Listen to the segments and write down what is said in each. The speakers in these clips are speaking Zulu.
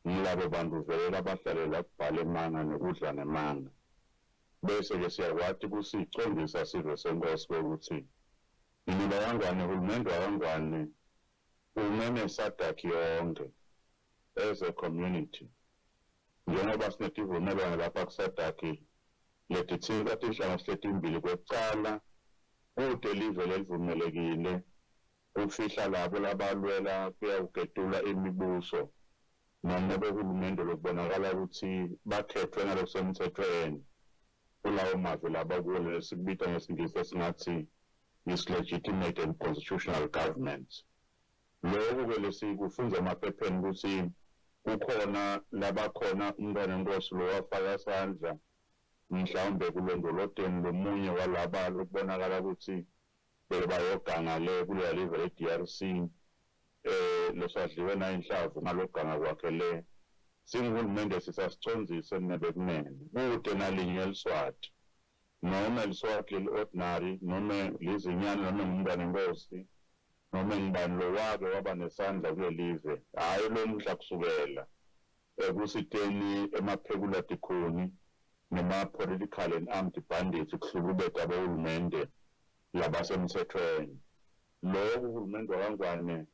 ngilabo bantu vele abahlalela kubhala emanga nokudla nemanga bese-ke siyakwazi kusicondisa sive senkosi ukuthi imila yangwane uhulumende wakangwane umeme SADC yonke as a community njengoba sinetivumelwano lapha ku-SADC letithinta tinhlangothi letimbili kwekucala kude live lelivumelekile kufihla labo labalwela kuyawuketula imibuso noma behulumende lokubonakala ukuthi bakhethwe ngalokusemthethweni kulawo mazwe laba kuwo sikubita ngesingisi esingathi is-legitimate and constitutional government. Lokhu-ke lesikufunza emaphepheni ukuthi kukhona labakhona umntwana enkosi lo wafaka isandla mhlawumbe kulondoloteni lomunye walaba lokubonakala ukuthi bayoganga le kuleya live le-DRC lesadliwe nayinhlavu ngaloganga kwakhe le singuhulumende sisasicondzise nebekunene kude nalinye eliswati noma eliswati leli-ordinary noma lizinyane noma ngumntwana enkosi noma ngibani lo wake waba nesandla kule live hhayi lo muhla kusukela kusiteni emaphekula tikhuni nema-political and armed bandits kuhlukubeta abahulumende labasemthethweni. Lokhu uhulumende wakangwane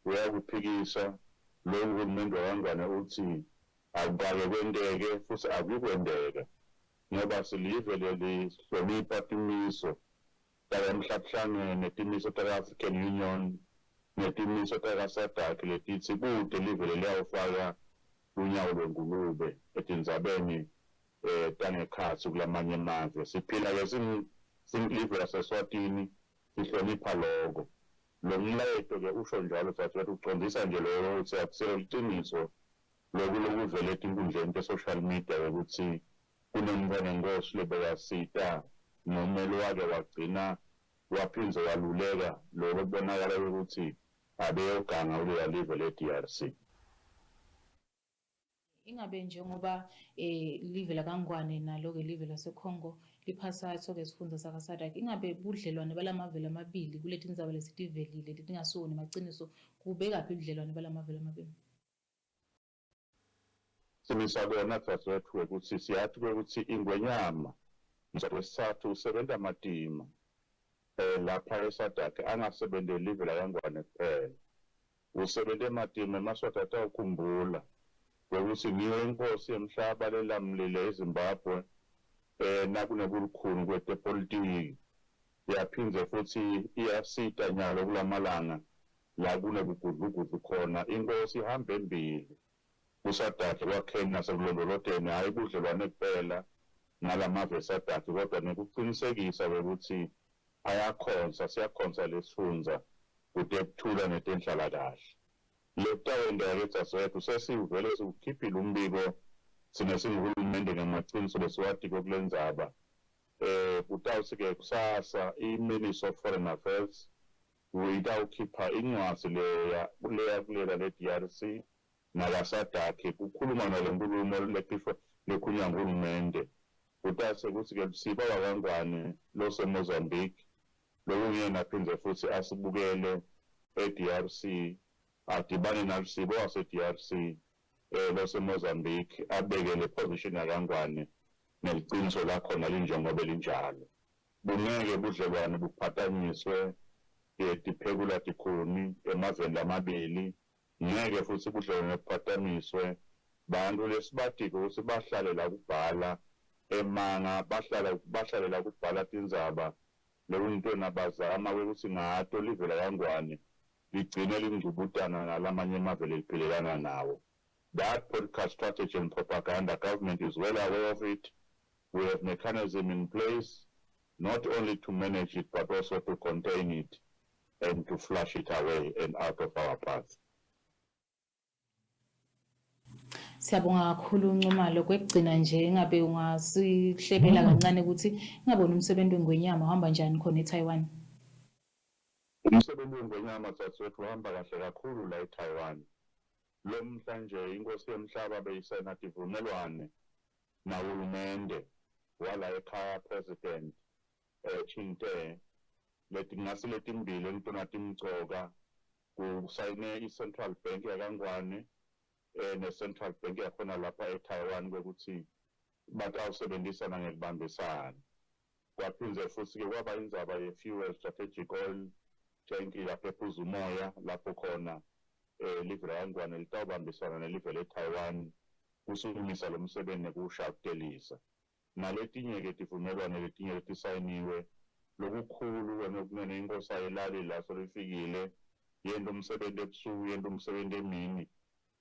uyakuphikisa, lokhu uhulumende wakangwane uthi akukake kwenteke futhi akukwenteka ngoba silive leli sihlonipha timiso takamhlabuhlangene netimiso taka-African Union netimiso taka-SADC letithi kude live leliyawufaka unyawo lwengulube etindzabeni tangekhatsi kulamanye amazwe. Siphila-ke silive laseSwatini sihlonipha lokho. Lo mlayeto-ke usho njalo sathi ucondisa nje lokho ukuthi akuselo liqiniso lokhu lokuvela etinkundleni te-social media ukuthi kunomntwana enkosi lebekasita nomele wake wagcina waphindze waluleka lokho kubonakala ukuthi abeyoganga kuleya live le-DRC. Ingabe njengoba live lakangwane nalo-ke live laseCongo liphasatho-ke sifundza saka-SADC, ingabe budlelwane balamavele amabili kuleti ndzaba lesitivelile letingasuwo nemaciniso kubekaphi budlelwane balamavele amabili? Simisa kona dzadzewethu ukuthi siyathi ukuthi ingwenyama ngesizathu usebenza matima lapha eSADC angasebenzeli live lakangwane kuphela, usebenze matima emaswati atawukhumbula ukuthi ngiyo inkosi yemhlaba lelamlile eZimbabwe nakunebulukhuni kwetepolitiki yaphindze futhi iyasita nyalo kulamalanga la kunebugudlugudu khona. Inkosi ihamba embili kuSADC kwakheni nasekulondoloteni hhayi budlelwane kuphela ngalamave eSADC kodwa nekuqinisekisa ukuthi ayakhonza siyakhonza lesifundza kude kuthula netenhlalakahle. Lekutawendeke dzadzewethu sesivele siwukhiphile umbiko sine singuhulumende ngemaciniso lesiwatiko kule ndzaba. Kutawuthi-ke kusasa i-Ministry of Foreign Affairs itawukhipha incwasi leya kulela le-DRC nala-SADC kukhuluma nale nkulumo lekhunywa nguhulumende. Kutawuthi ukuthi-ke Msiba wakangwane loseMozambique lokungena aphindze futhi asibukele e-DRC adibane nalusibo wase-DRC loseMozambique abeke le position yakangwane neliciniso lakhona linjengoba linjalo. Bungeke budlelwane buphathanyiswe tiphekula tikhuni emazweni lamabili, ngeke futhi budlelwane buphathanyiswe bantu lesibatiko ukuthi bahlale la kubhala emanga bahlale la kubhala tindzaba lekuyintona bazama ukuthi ngato live lakangwane ligcine lingcubutana nalamanye amavele liphilelana nawo. That political strategy and propaganda, government is well aware of it. We have mechanism in place, not only to manage it, but also to contain it and to flush it away and out of our path. Siyabonga kakhulu Ncumalo. Kwekugcina nje ngabe ungasihlebela kancane ukuthi ngabona umsebenzi wengwenyama uhamba njani khona eTaiwan? Umsebenzi wengwenyama dzadzewethu uhamba kahle kakhulu la eTaiwan. Lo mhla nje inkosi yemhlaba beyisena tivumelwane nahulumende wala ekhaya president Chinte letingasi letimbili entona timcoka kusayine i-Central Bank yakangwane ne-Central Bank yakhona lapha eTaiwan kokuthi batawusebenzisana ngekubambisana. Kwaphindze futhi-ke kwaba indzaba ye-fuel strategic oil tank lapho ephuza umoya lapho khona live laKaNgwane litawubambisana nelive leTaiwan kusukumisa lo msebenzi nekuwushakutelisa. Naletinye-ke tivumelwano letinye letisayiniwe lokukhulu kwenye inkosi ayilali la solifikile yenta umsebenzi ebusuku yenta umsebenzi emini.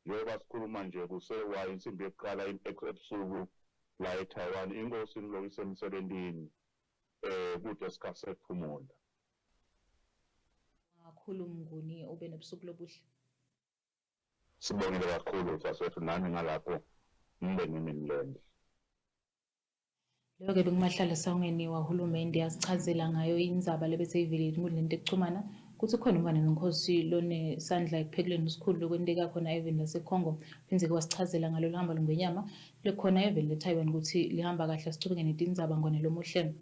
Njengoba sikhuluma nje kusewayi insimbi yokuqala ebusuku la eTaiwan inkosi niloko isemsebentini kude isikhathi sekuphumula. Kakhulu Mnguni ube nobusuku lobuhle. Sibongile kakhulu saswethu nani ngalapho nibe nimilende. Lo-ke bekumahlala esangweni wahulumende yasichazela ngayo indzaba lebese ivelile kulento ekuchumana kuthi khona umntwana nenkosi lonesandla ekuphekuleni isikhulu lokwenteka khona eveni laseCongo phindze kwasichazela ngalo luhamba lungwenyama lekhona eveni leTaiwan ukuthi lihamba kahle sicubeke netindzaba ngwane lomuhle.